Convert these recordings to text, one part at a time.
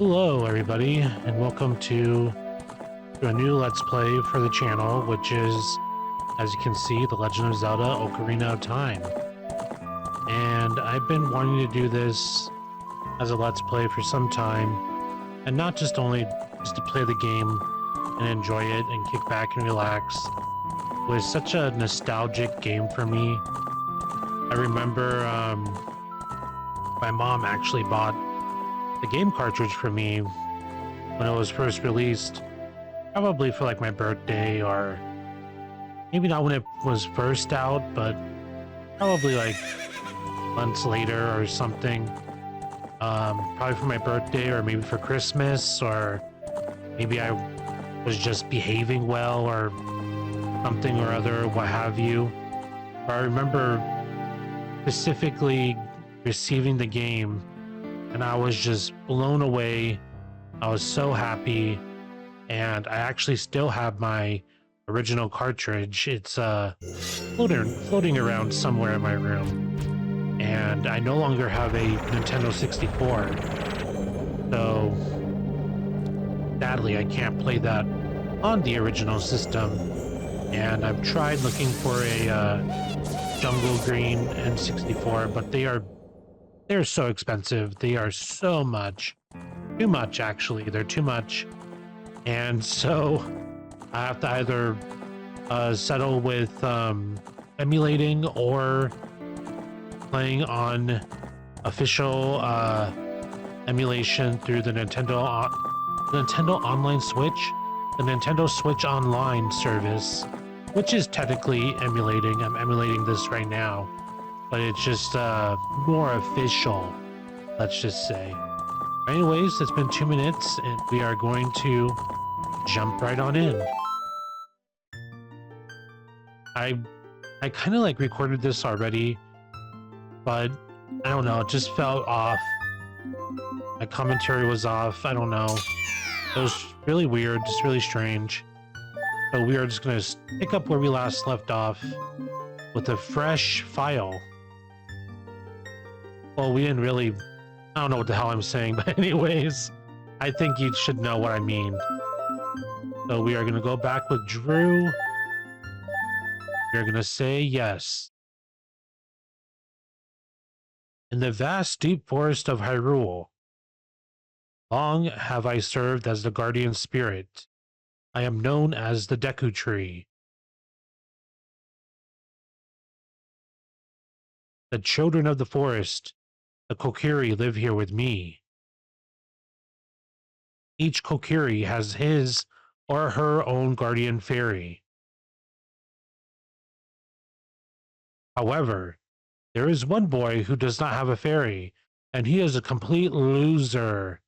Hello everybody, and welcome to a new Let's Play for the channel, which is, as you can see, The Legend of Zelda Ocarina of Time. And I've been wanting to do this as a Let's Play for some time, and not just to play the game and enjoy it and kick back and relax. It was such a nostalgic game for me. I remember my mom actually bought the game cartridge for me when it was first released, probably for like my birthday, or maybe not when it was first out, but probably like months later or something. Probably for my birthday, or maybe for Christmas, or maybe I was just behaving well or something or other, what have you. But I remember specifically receiving the game and I was just blown away. I was so happy, and I actually still have my original cartridge. It's floating around somewhere in my room, and I no longer have a Nintendo 64, so sadly I can't play that on the original system. And I've tried looking for a Jungle Green N64, but they're so expensive. They are so much. Too much, actually. They're too much. And so I have to either settle with emulating or playing on official emulation through the Nintendo Online Switch, the Nintendo Switch Online service, which is technically emulating. I'm emulating this right now, but it's just more official, let's just say. Anyways, it's been 2 minutes, and we are going to jump right on in. I kind of like recorded this already, but I don't know, it just felt off. My commentary was off, I don't know. It was really weird, just really strange. So we are just going to pick up where we last left off with a fresh file. Well, we didn't really... I don't know what the hell I'm saying, but anyways, I think you should know what I mean. So we are going to go back with Drew. We're going to say yes. In the vast, deep forest of Hyrule, long have I served as the guardian spirit. I am known as the Deku Tree. The children of the forest, the Kokiri, live here with me. Each Kokiri has his or her own guardian fairy. However, there is one boy who does not have a fairy, and he is a complete loser.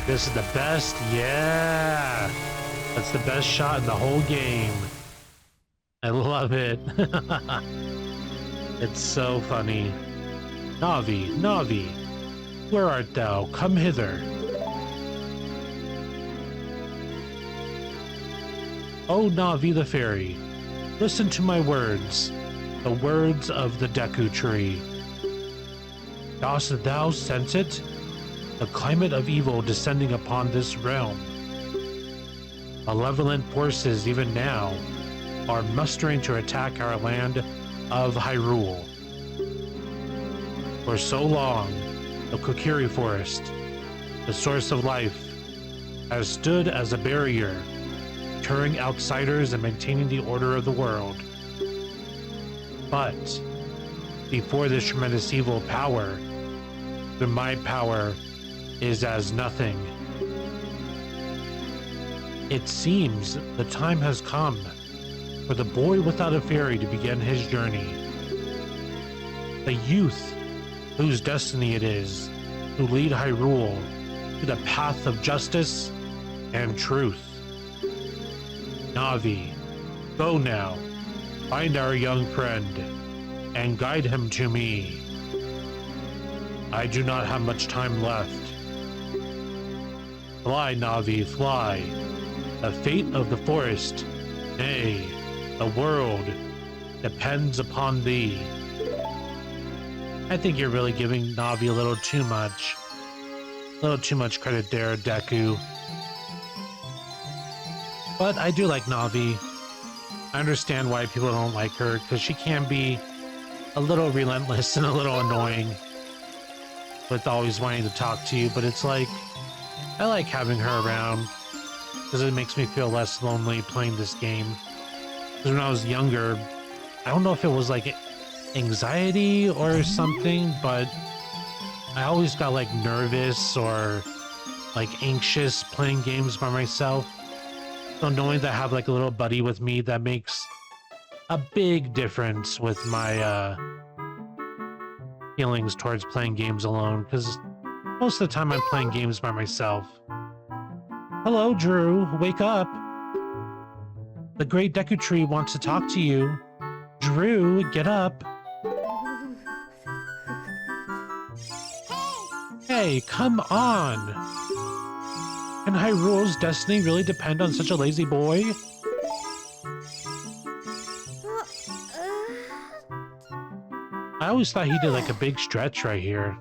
This is the best, yeah! That's the best shot in the whole game. I love it. It's so funny. Navi, Navi, where art thou? Come hither. Oh, Navi the fairy, listen to my words, the words of the Deku Tree. Dost thou sense it? The climate of evil descending upon this realm. Malevolent forces even now are mustering to attack our land of Hyrule. For so long, the Kokiri Forest, the source of life, has stood as a barrier, deterring outsiders and maintaining the order of the world. But before this tremendous evil power, then my power is as nothing. It seems the time has come for the boy without a fairy to begin his journey. The youth whose destiny it is to lead Hyrule to the path of justice and truth. Navi, go now. Find our young friend and guide him to me. I do not have much time left. Fly, Navi, fly. The fate of the forest, nay, the world, depends upon thee. I think you're really giving Navi a little too much. A little too much credit there, Deku. But I do like Navi. I understand why people don't like her, because she can be a little relentless and a little annoying with always wanting to talk to you, but it's like, I like having her around because it makes me feel less lonely playing this game. Because when I was younger, I don't know if it was like anxiety or something, but I always got like nervous or like anxious playing games by myself. So knowing that I have like a little buddy with me, that makes a big difference with my feelings towards playing games alone, because most of the time I'm playing games by myself. Hello, Drew. Wake up. The great Deku Tree wants to talk to you. Drew, get up. Hey, come on. Can Hyrule's destiny really depend on such a lazy boy? I always thought he did like a big stretch right here.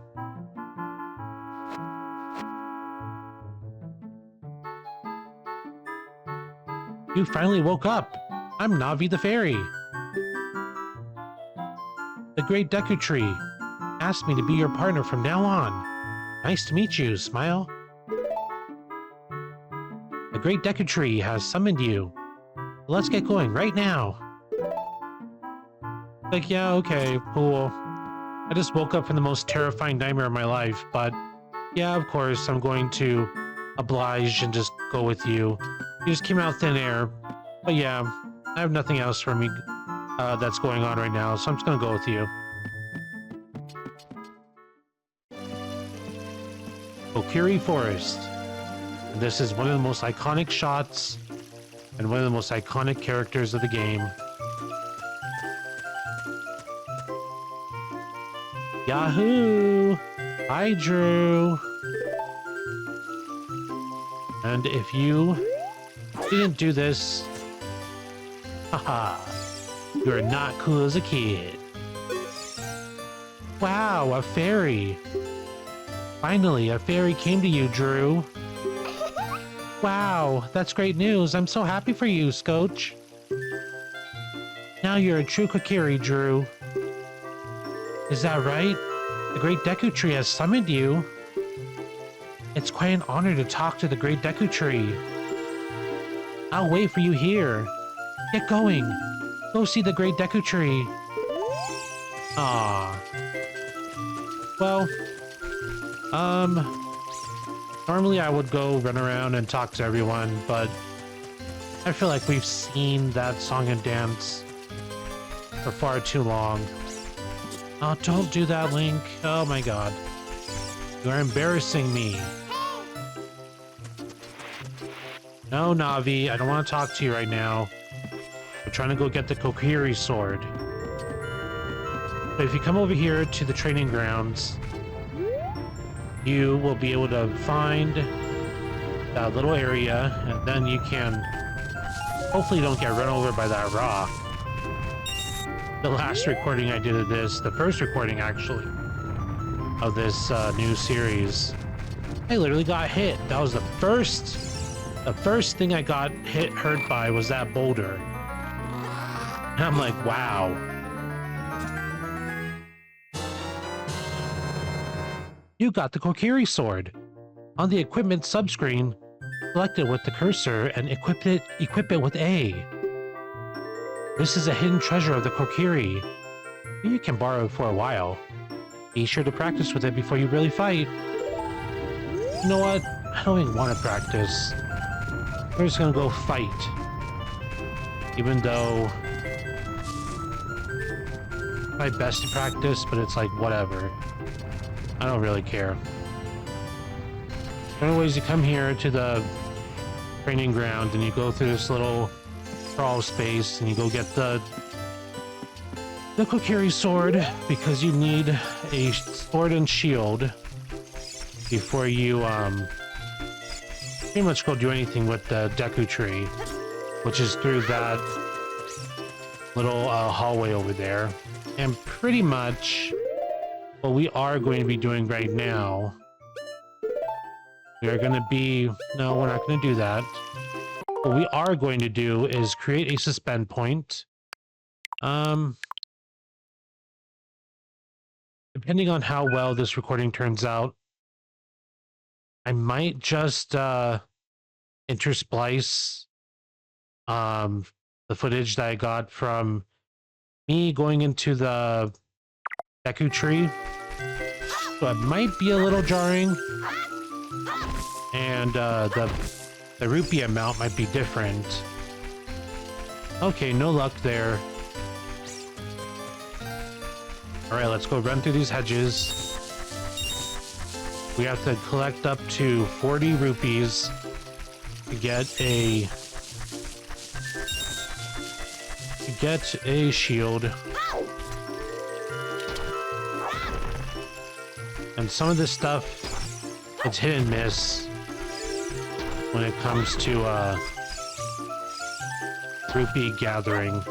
You finally woke up. I'm Navi the Fairy. The great Deku Tree asked me to be your partner from now on. Nice to meet you, Smile. The great Deku Tree has summoned you. Let's get going right now. Like, yeah, okay, cool. I just woke up from the most terrifying nightmare of my life, but yeah, of course, I'm going to oblige and just go with you. You just came out thin air, but yeah, I have nothing else for me that's going on right now, so I'm just gonna go with you. Kokiri Forest. And this is one of the most iconic shots and one of the most iconic characters of the game. Yahoo! Hi, Drew! And if you didn't do this, haha, you're not cool as a kid. Wow, a fairy! Finally, a fairy came to you, Drew. Wow, that's great news. I'm so happy for you, Scotch. Now you're a true Kokiri, Drew. Is that right? The great Deku Tree has summoned you. It's quite an honor to talk to the great Deku Tree. I'll wait for you here. Get going. Go see the great Deku Tree. Ah. Well, normally I would go run around and talk to everyone, but I feel like we've seen that song and dance for far too long. Oh, don't do that, Link. Oh my god. You are embarrassing me. No, Navi, I don't want to talk to you right now. We're trying to go get the Kokiri sword. But if you come over here to the training grounds, you will be able to find that little area, and then you can... Hopefully you don't get run over by that rock. The last recording I did of this, the first recording actually, of this new series, I literally got hit. That was the first thing I got hurt by was that boulder. And I'm like, wow. You got the Kokiri sword. On the equipment subscreen, select it with the cursor and equip it with A. This is a hidden treasure of the Kokiri. You can borrow it for a while. Be sure to practice with it before you really fight. You know what? I don't even want to practice. We're just gonna go fight. Even though... my best to practice, but it's like, whatever. I don't really care. Anyways, you come here to the training ground and you go through this little crawl space, and you go get the Kokiri sword, because you need a sword and shield before you pretty much go do anything with the Deku tree, which is through that little hallway over there. And pretty much what we are going to be doing right now, we are going to be, no, we're not going to do that. What we are going to do is create a suspend point. Depending on how well this recording turns out, I might just intersplice the footage that I got from me going into the Deku tree. So it might be a little jarring, and the rupee amount might be different. Okay, no luck there. Alright, let's go run through these hedges. We have to collect up to 40 rupees to get a shield. And some of this stuff, it's hit and miss when it comes to rupee gathering.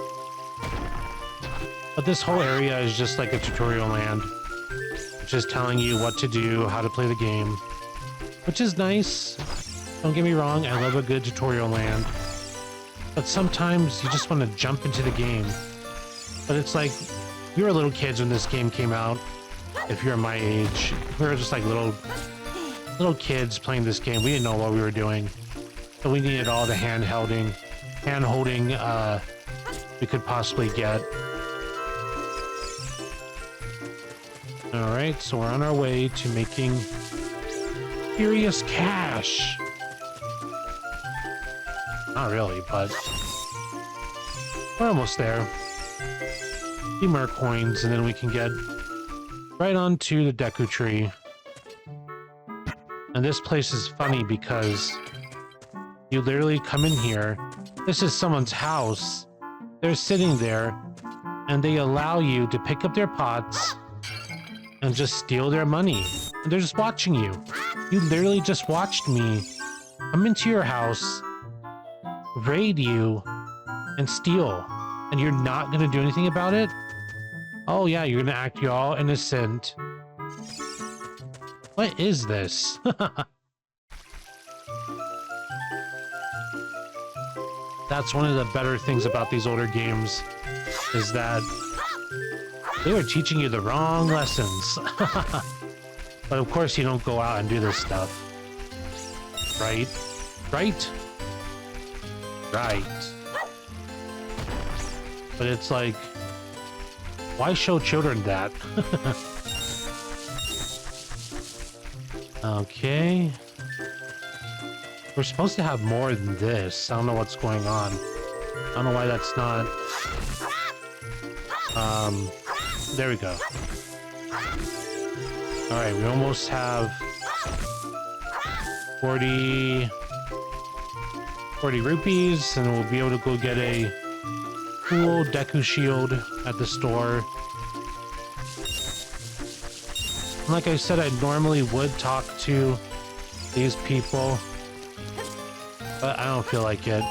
But this whole area is just like a tutorial land, which is telling you what to do, how to play the game, which is nice. Don't get me wrong, I love a good tutorial land. But sometimes you just want to jump into the game. But it's like, we were little kids when this game came out. If you're my age, we were just like little kids playing this game. We didn't know what we were doing. So we needed all the hand-holding we could possibly get. Alright, so we're on our way to making furious cash. Not really, but we're almost there. A few more coins, and then we can get right onto the Deku tree. And this place is funny because you literally come in here. This is someone's house. They're sitting there, and they allow you to pick up their pots and just steal their money. And they're just watching you. You literally just watched me come into your house, raid you, and steal. And you're not gonna do anything about it? Oh yeah, you're gonna act all innocent. What is this? That's one of the better things about these older games, is that they were teaching you the wrong lessons. But of course you don't go out and do this stuff. Right? Right? Right. But it's like, why show children that? Okay. We're supposed to have more than this. I don't know what's going on. I don't know why that's not... there we go. Alright, we almost have 40 rupees, and we'll be able to go get a cool Deku shield at the store. Like I said, I normally would talk to these people, but I don't feel like it.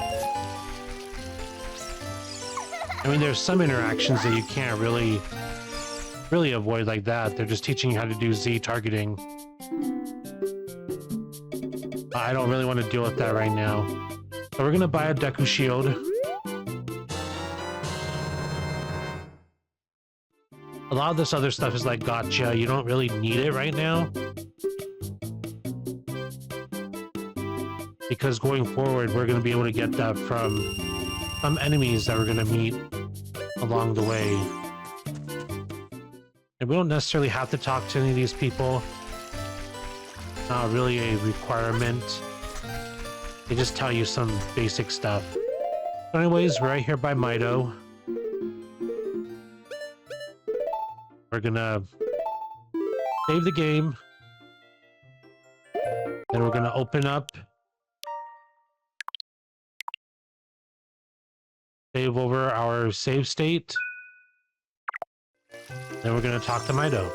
I mean, there's some interactions that you can't really avoid like that. They're just teaching you how to do Z targeting. I don't really want to deal with that right now. So we're gonna buy a Deku shield. A lot of this other stuff is like gotcha. You don't really need it right now, because going forward we're going to be able to get that from some enemies that we're going to meet along the way. And we don't necessarily have to talk to any of these people. Not really a requirement. They just tell you some basic stuff. But anyways, we're right here by Mido. We're gonna save the game. Then we're gonna open up save over our save state. Then we're gonna talk to Mido.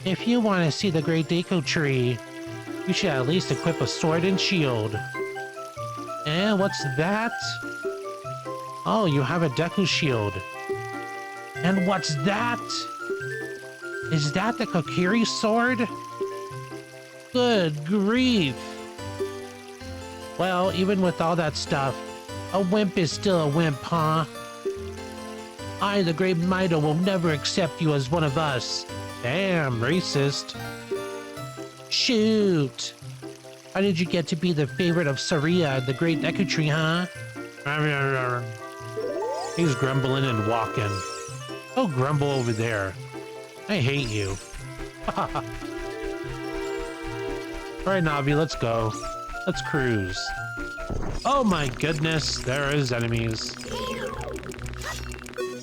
If you want to see the Great Deku Tree, you should at least equip a sword and shield. And what's that? Oh, you have a Deku shield. And what's that? Is that the Kokiri sword? Good grief. Well, even with all that stuff, a wimp is still a wimp, huh? I, the Great Mido, will never accept you as one of us. Damn, racist. Shoot. How did you get to be the favorite of Saria, the Great Deku Tree, huh? He's grumbling and walking. Oh, grumble over there. I hate you. Alright, Navi, let's go. Let's cruise. Oh my goodness, there is enemies.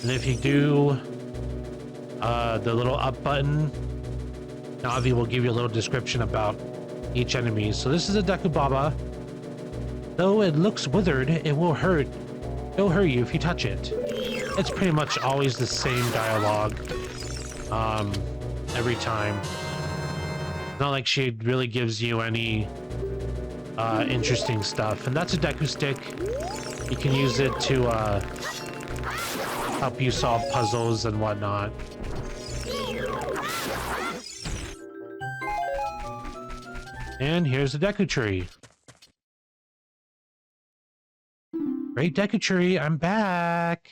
And if you do the little up button, Navi will give you a little description about each enemy. So this is a Deku Baba. Though it looks withered, it will hurt. It'll hurt you if you touch it. It's pretty much always the same dialogue. Every time. Not like she really gives you any interesting stuff. And that's a Deku Stick. You can use it to help you solve puzzles and whatnot. And here's the Deku Tree. Great Deku Tree, I'm back!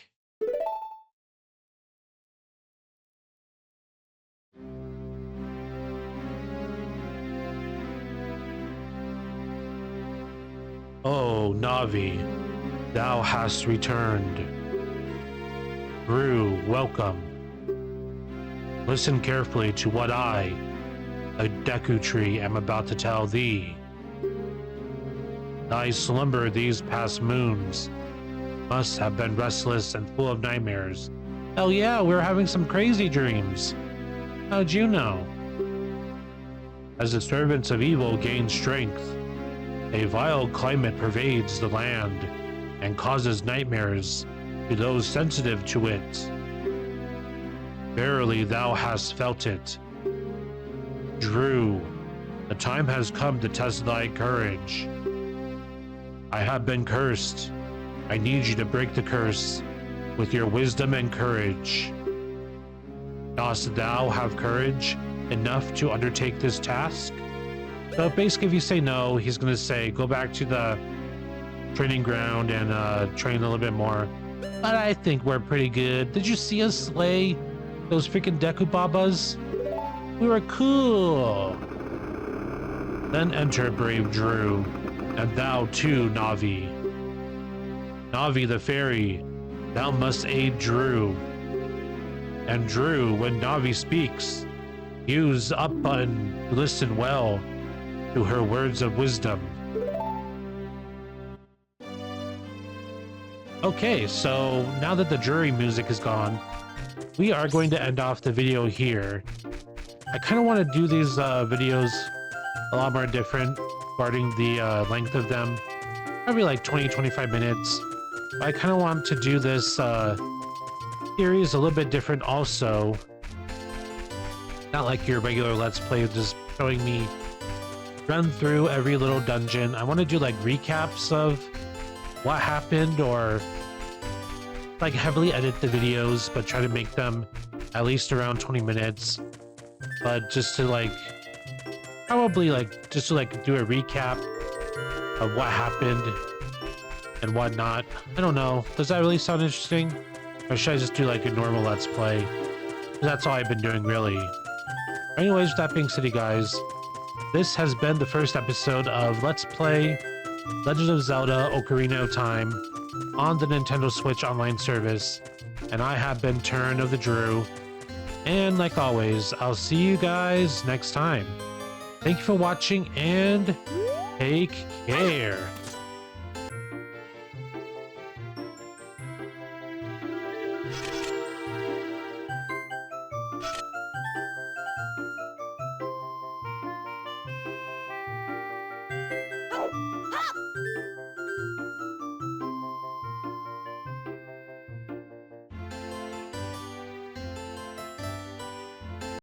Oh, Navi, thou hast returned. Drew, welcome. Listen carefully to what I, a Deku Tree, am about to tell thee. Thy slumber these past moons must have been restless and full of nightmares. Hell yeah, we were having some crazy dreams. How'd you know? As the servants of evil gain strength, a vile climate pervades the land and causes nightmares to those sensitive to it. Verily thou hast felt it. Drew, the time has come to test thy courage. I have been cursed. I need you to break the curse with your wisdom and courage. Dost thou have courage enough to undertake this task? So basically, if you say no, he's going to say, go back to the training ground and train a little bit more. But I think we're pretty good. Did you see us slay those freaking Deku Babas? We were cool. Then enter brave Drew, and thou too, Navi. Navi the fairy, thou must aid Drew. And Drew, when Navi speaks, use up button to listen well to her words of wisdom. Okay, so now that the jury music is gone, we are going to end off the video here. I kind of want to do these videos a lot more different regarding the length of them. Probably like 20-25 minutes. But I kind of want to do this series a little bit different also. Not like your regular Let's Play, just showing me run through every little dungeon. I want to do like recaps of what happened, or like heavily edit the videos but try to make them at least around 20 minutes, but just to like probably like just to like do a recap of what happened and whatnot. I don't know, does that really sound interesting, or should I just do like a normal Let's Play? That's all I've been doing really. Anyways, with that being said, you guys, this has been the first episode of Let's Play Legend of Zelda Ocarina of Time on the Nintendo Switch online service, and I have been TurnoftheDrew, and like always, I'll see you guys next time. Thank you for watching, and take care.